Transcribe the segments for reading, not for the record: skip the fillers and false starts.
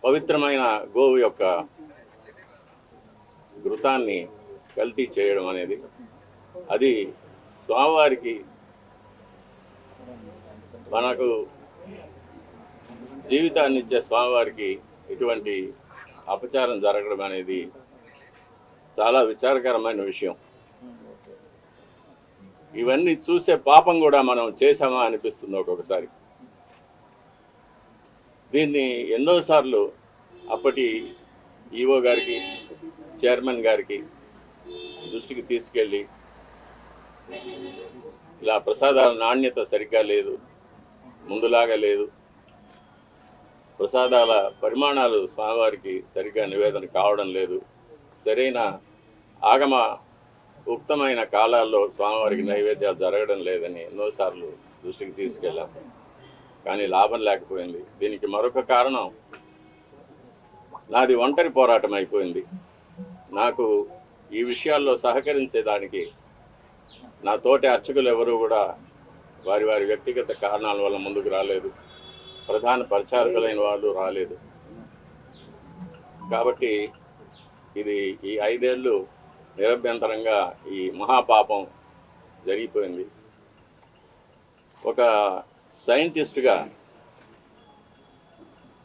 పవిత్రమైన గోవు యొక్క ఘృతాన్ని కల్తీ చేయడం అనేది అది స్వామివారికి మనకు జీవితాన్ని ఇచ్చే స్వామివారికి ఇటువంటి అపచారం జరగడం అనేది చాలా విచారకరమైన విషయం. ఇవన్నీ చూసే పాపం కూడా మనం చేశామా అనిపిస్తుంది ఒక్కొక్కసారి. దీన్ని ఎన్నోసార్లు అప్పటి ఈఓ గారికి, చైర్మన్ గారికి దృష్టికి తీసుకెళ్ళి ఇలా ప్రసాదాల నాణ్యత సరిగ్గా లేదు, ముందులాగా లేదు, ప్రసాదాల పరిమాణాలు స్వామివారికి సరిగ్గా నివేదన కావడం లేదు, సరైన ఆగమ ఉక్తమైన కాలాల్లో స్వామివారికి నైవేద్యాలు జరగడం లేదని ఎన్నోసార్లు దృష్టికి తీసుకెళ్ళాం. కానీ లాభం లేకపోయింది. దీనికి మరొక కారణం నాది ఒంటరి పోరాటం అయిపోయింది. నాకు ఈ విషయాల్లో సహకరించేదానికి నా తోటి అర్చకులు ఎవరూ కూడా వారి వారి వ్యక్తిగత కారణాల వల్ల ముందుకు రాలేదు. ప్రధాన పరిచారకులైన వాళ్ళు రాలేదు. కాబట్టి ఇది ఈ 5 ఏళ్ళు నిరభ్యంతరంగా ఈ మహాపాపం జరిగిపోయింది. ఒక సైంటిస్ట్గా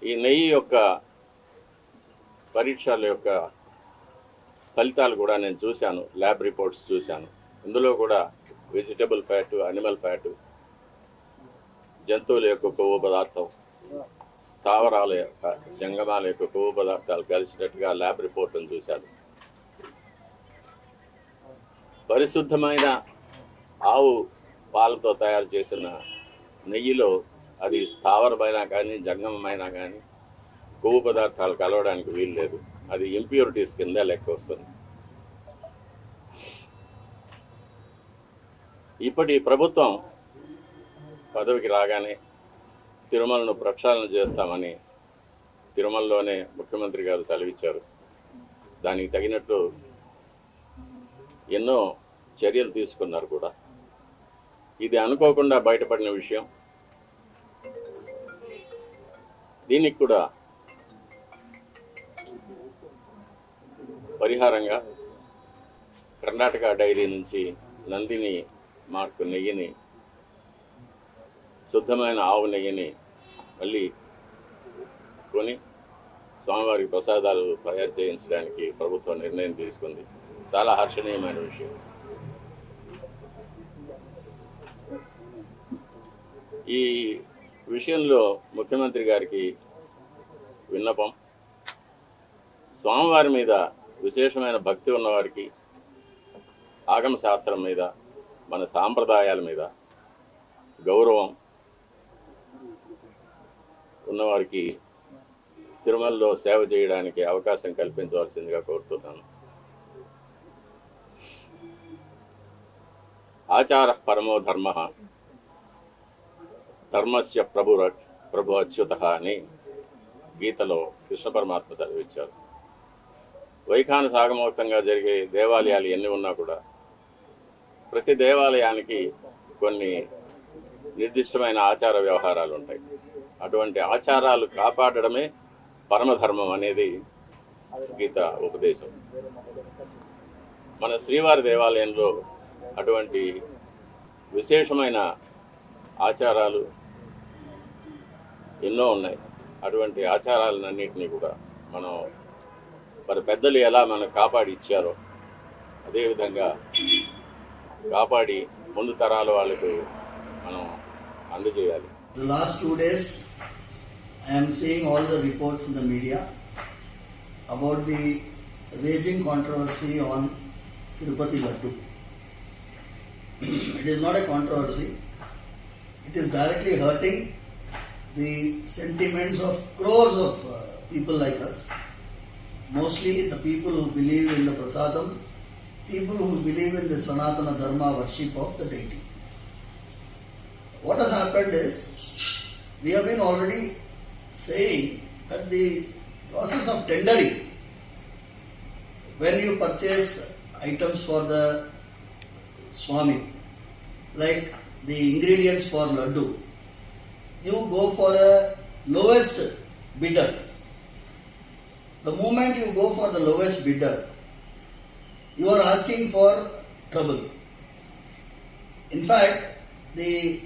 ఈ నెయ్యి యొక్క పరీక్షల యొక్క ఫలితాలు కూడా నేను చూశాను, ల్యాబ్ రిపోర్ట్స్ చూశాను. ఇందులో కూడా వెజిటబుల్ ఫ్యాటు, అనిమల్ ఫ్యాటు, జంతువుల యొక్క కొవ్వు పదార్థం, స్థావరాల యొక్క జంగమాల యొక్క కొవ్వు పదార్థాలు కలిసినట్టుగా ల్యాబ్ రిపోర్ట్ను చూశాను. పరిశుద్ధమైన ఆవు పాలతో తయారు చేసిన నెయ్యిలో అది స్థావరమైనా కానీ జంగమమైనా కానీ కొవ్వు పదార్థాలు కలవడానికి వీలు లేదు. అది ఇంప్యూరిటీస్ కింద లెక్క వస్తుంది. ఇప్పటి ప్రభుత్వం పదవికి రాగానే తిరుమలను ప్రక్షాళన చేస్తామని తిరుమలలోనే ముఖ్యమంత్రి గారు సెలవిచ్చారు. దానికి తగినట్లు ఎన్నో చర్యలు తీసుకున్నారు కూడా. ఇది అనుకోకుండా బయటపడిన విషయం. దీనికి కూడా పరిహారంగా కర్ణాటక డైరీ నుంచి నందిని మార్కు నెయ్యిని, శుద్ధమైన ఆవు నెయ్యిని మళ్ళీ కొని స్వామివారికి ప్రసాదాలు తయారు చేయించడానికి ప్రభుత్వం నిర్ణయం తీసుకుంది. చాలా హర్షణీయమైన విషయం. ఈ విషయంలో ముఖ్యమంత్రి గారికి విన్నపం, స్వామివారి మీద విశేషమైన భక్తి ఉన్నవారికి, ఆగమ శాస్త్రం మీద, మన సాంప్రదాయాల మీద గౌరవం ఉన్నవారికి తిరుమలలో సేవ చేయడానికి అవకాశం కల్పించవలసిందిగా కోరుతున్నాను. ఆచార పరమో ధర్మ, ధర్మస్య ప్రభు అచ్యుత అని గీతలో కృష్ణ పరమాత్మ చదివించారు. వైఖాన సాగమోక్తంగా జరిగే దేవాలయాలు ఎన్ని ఉన్నా కూడా ప్రతి దేవాలయానికి కొన్ని నిర్దిష్టమైన ఆచార వ్యవహారాలు ఉంటాయి. అటువంటి ఆచారాలు కాపాడడమే పరమధర్మం అనేది గీత ఉపదేశం. మన శ్రీవారి దేవాలయంలో అటువంటి విశేషమైన ఆచారాలు ఎన్నో ఉన్నాయి. అటువంటి ఆచారాలన్నింటినీ కూడా మనం మరి పెద్దలు ఎలా మనకు కాపాడి ఇచ్చారో అదేవిధంగా కాపాడి ముందు తరాల వాళ్ళకు మనం అందజేయాలి. The last 2 days I am seeing all the reports in the media about the raging controversy on Tirupati Laddu. It is not a controversy. It is directly hurting the sentiments of crores of people like us. Mostly the people who believe in the prasadam, people who believe in the Sanatana Dharma worship of the deity. What has happened is, we have been already saying that the process of tendering, when you purchase items for the Swami, like the ingredients for laddu, you go for a lowest bidder The moment you go for the lowest bidder, you are asking for trouble. In fact, the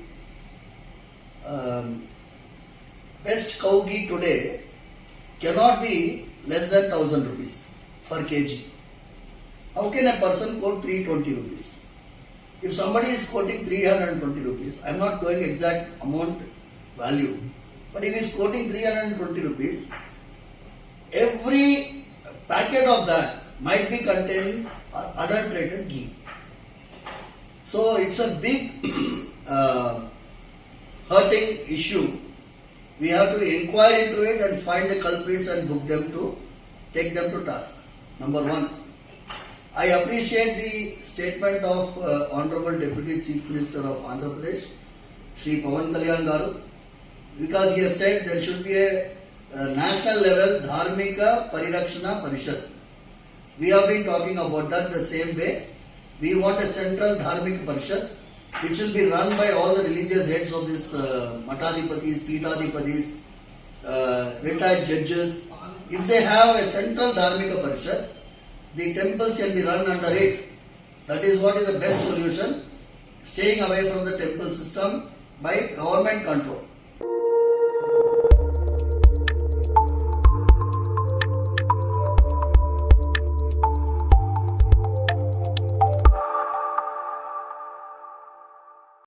best cow ghee today cannot be less than 1000 rupees per kg. How can a person quote 320 rupees? If somebody is quoting 320 rupees, I am not going exact amount value, but if he is quoting 320 rupees, every packet of that might be containing adulterated ghee. So it's a big hurting issue. We have to inquire into it and find the culprits and book them to take them to task. Number one. I appreciate the statement of Honorable Deputy Chief Minister of Andhra Pradesh, Shri Pawan Kalyan Garu, because he has said there should be a national level Dharmika Parirakshana Parishad. We have been talking about that the same way. We want a central Dharmika Parishad which will be run by all the religious heads of this Matadipatis, Pitadipatis, retired judges. If they have a central Dharmika Parishad, the temples can be run under it. That is what is the best solution, staying away from the temple system by government control.